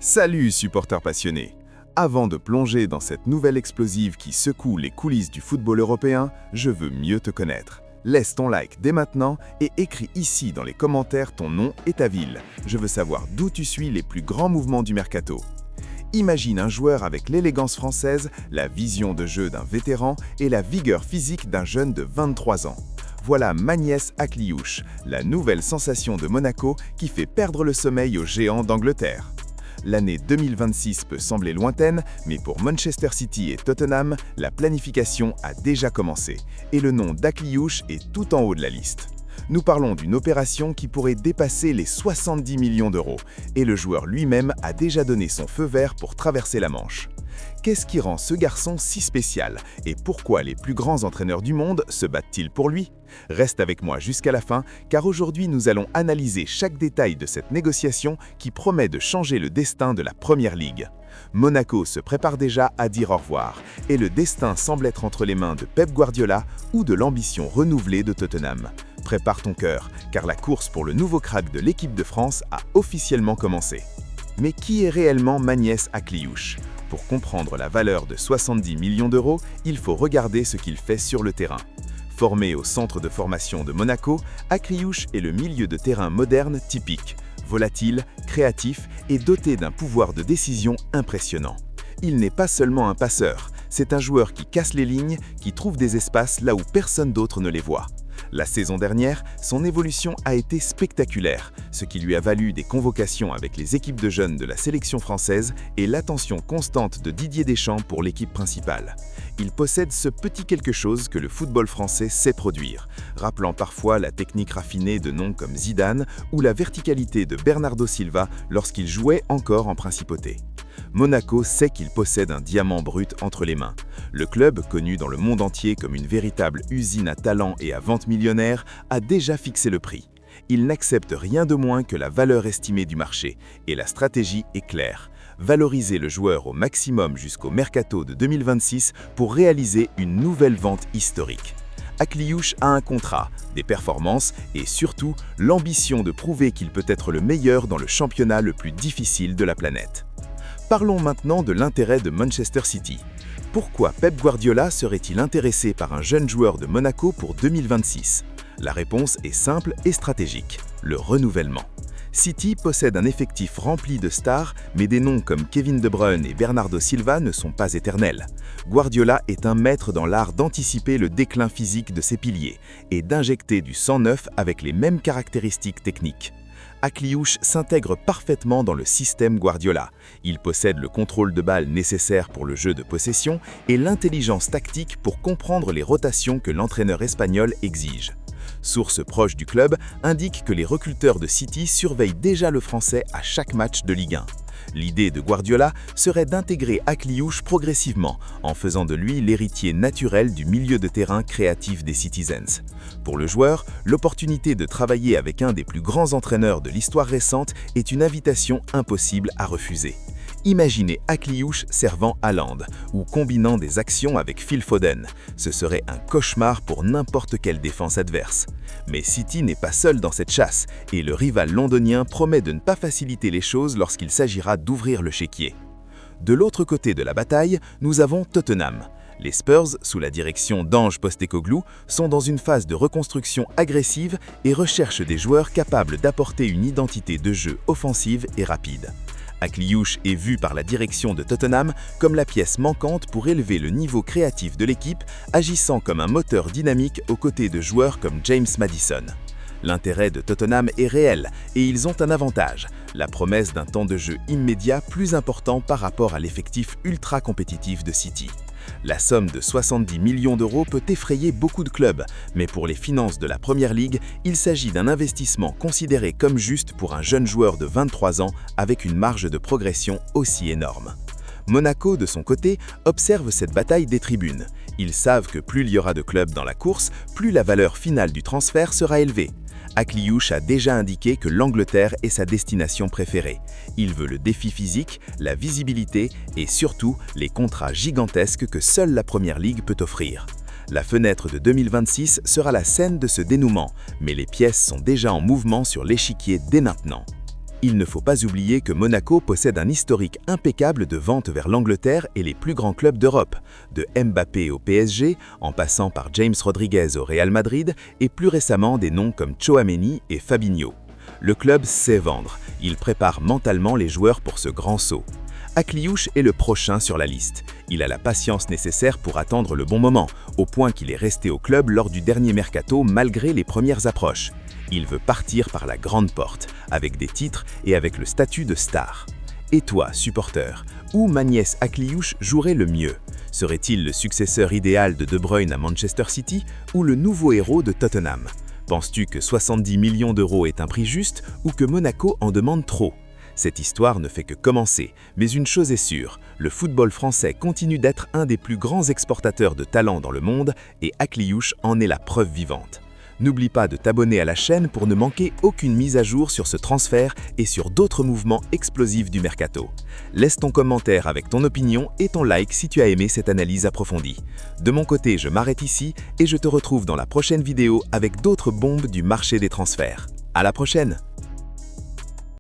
Salut supporters passionnés! Avant de plonger dans cette nouvelle explosive qui secoue les coulisses du football européen, je veux mieux te connaître. Laisse ton like dès maintenant et écris ici dans les commentaires ton nom et ta ville. Je veux savoir d'où tu suis les plus grands mouvements du mercato. Imagine un joueur avec l'élégance française, la vision de jeu d'un vétéran et la vigueur physique d'un jeune de 23 ans. Voilà Magnès Akliouche, la nouvelle sensation de Monaco qui fait perdre le sommeil aux géants d'Angleterre. L'année 2026 peut sembler lointaine, mais pour Manchester City et Tottenham, la planification a déjà commencé et le nom d'Akliouche est tout en haut de la liste. Nous parlons d'une opération qui pourrait dépasser les 70 millions d'euros et le joueur lui-même a déjà donné son feu vert pour traverser la Manche. Qu'est-ce qui rend ce garçon si spécial et pourquoi les plus grands entraîneurs du monde se battent-ils pour lui? Reste avec moi jusqu'à la fin car aujourd'hui nous allons analyser chaque détail de cette négociation qui promet de changer le destin de la Première Ligue. Monaco se prépare déjà à dire au revoir et le destin semble être entre les mains de Pep Guardiola ou de l'ambition renouvelée de Tottenham. Prépare ton cœur car la course pour le nouveau crack de l'équipe de France a officiellement commencé. Mais qui est réellement Magnès Akliouche? Pour comprendre la valeur de 70 millions d'euros, il faut regarder ce qu'il fait sur le terrain. Formé au centre de formation de Monaco, Akliouche est le milieu de terrain moderne typique, volatile, créatif et doté d'un pouvoir de décision impressionnant. Il n'est pas seulement un passeur, c'est un joueur qui casse les lignes, qui trouve des espaces là où personne d'autre ne les voit. La saison dernière, son évolution a été spectaculaire, ce qui lui a valu des convocations avec les équipes de jeunes de la sélection française et l'attention constante de Didier Deschamps pour l'équipe principale. Il possède ce petit quelque chose que le football français sait produire, rappelant parfois la technique raffinée de noms comme Zidane ou la verticalité de Bernardo Silva lorsqu'il jouait encore en principauté. Monaco sait qu'il possède un diamant brut entre les mains. Le club, connu dans le monde entier comme une véritable usine à talent et à vente millionnaire, a déjà fixé le prix. Il n'accepte rien de moins que la valeur estimée du marché, et la stratégie est claire. Valoriser le joueur au maximum jusqu'au mercato de 2026 pour réaliser une nouvelle vente historique. Akliouche a un contrat, des performances et surtout l'ambition de prouver qu'il peut être le meilleur dans le championnat le plus difficile de la planète. Parlons maintenant de l'intérêt de Manchester City. Pourquoi Pep Guardiola serait-il intéressé par un jeune joueur de Monaco pour 2026? La réponse est simple et stratégique, le renouvellement. City possède un effectif rempli de stars, mais des noms comme Kevin De Bruyne et Bernardo Silva ne sont pas éternels. Guardiola est un maître dans l'art d'anticiper le déclin physique de ses piliers et d'injecter du sang neuf avec les mêmes caractéristiques techniques. Akliouche s'intègre parfaitement dans le système Guardiola. Il possède le contrôle de balle nécessaire pour le jeu de possession et l'intelligence tactique pour comprendre les rotations que l'entraîneur espagnol exige. Sources proches du club indiquent que les recruteurs de City surveillent déjà le Français à chaque match de Ligue 1. L'idée de Guardiola serait d'intégrer Akliouche progressivement, en faisant de lui l'héritier naturel du milieu de terrain créatif des Citizens. Pour le joueur, l'opportunité de travailler avec un des plus grands entraîneurs de l'histoire récente est une invitation impossible à refuser. Imaginez Akliouche servant Haaland ou combinant des actions avec Phil Foden. Ce serait un cauchemar pour n'importe quelle défense adverse. Mais City n'est pas seul dans cette chasse et le rival londonien promet de ne pas faciliter les choses lorsqu'il s'agira d'ouvrir le chéquier. De l'autre côté de la bataille, nous avons Tottenham. Les Spurs, sous la direction d'Ange Postecoglou, sont dans une phase de reconstruction agressive et recherchent des joueurs capables d'apporter une identité de jeu offensive et rapide. Akliouche est vu par la direction de Tottenham comme la pièce manquante pour élever le niveau créatif de l'équipe, agissant comme un moteur dynamique aux côtés de joueurs comme James Maddison. L'intérêt de Tottenham est réel et ils ont un avantage, la promesse d'un temps de jeu immédiat plus important par rapport à l'effectif ultra compétitif de City. La somme de 70 millions d'euros peut effrayer beaucoup de clubs, mais pour les finances de la Première Ligue, il s'agit d'un investissement considéré comme juste pour un jeune joueur de 23 ans avec une marge de progression aussi énorme. Monaco, de son côté, observe cette bataille des tribunes. Ils savent que plus il y aura de clubs dans la course, plus la valeur finale du transfert sera élevée. Akliouche a déjà indiqué que l'Angleterre est sa destination préférée. Il veut le défi physique, la visibilité et surtout les contrats gigantesques que seule la Première Ligue peut offrir. La fenêtre de 2026 sera la scène de ce dénouement, mais les pièces sont déjà en mouvement sur l'échiquier dès maintenant. Il ne faut pas oublier que Monaco possède un historique impeccable de vente vers l'Angleterre et les plus grands clubs d'Europe, de Mbappé au PSG, en passant par James Rodriguez au Real Madrid et plus récemment des noms comme Tchouaméni et Fabinho. Le club sait vendre, il prépare mentalement les joueurs pour ce grand saut. Akliouche est le prochain sur la liste. Il a la patience nécessaire pour attendre le bon moment, au point qu'il est resté au club lors du dernier mercato malgré les premières approches. Il veut partir par la grande porte, avec des titres et avec le statut de star. Et toi, supporter, où Magnès Akliouche jouerait le mieux? Serait-il le successeur idéal de De Bruyne à Manchester City ou le nouveau héros de Tottenham? Penses-tu que 70 millions d'euros est un prix juste ou que Monaco en demande trop? Cette histoire ne fait que commencer, mais une chose est sûre, le football français continue d'être un des plus grands exportateurs de talents dans le monde et Akliouche en est la preuve vivante. N'oublie pas de t'abonner à la chaîne pour ne manquer aucune mise à jour sur ce transfert et sur d'autres mouvements explosifs du mercato. Laisse ton commentaire avec ton opinion et ton like si tu as aimé cette analyse approfondie. De mon côté, je m'arrête ici et je te retrouve dans la prochaine vidéo avec d'autres bombes du marché des transferts. À la prochaine!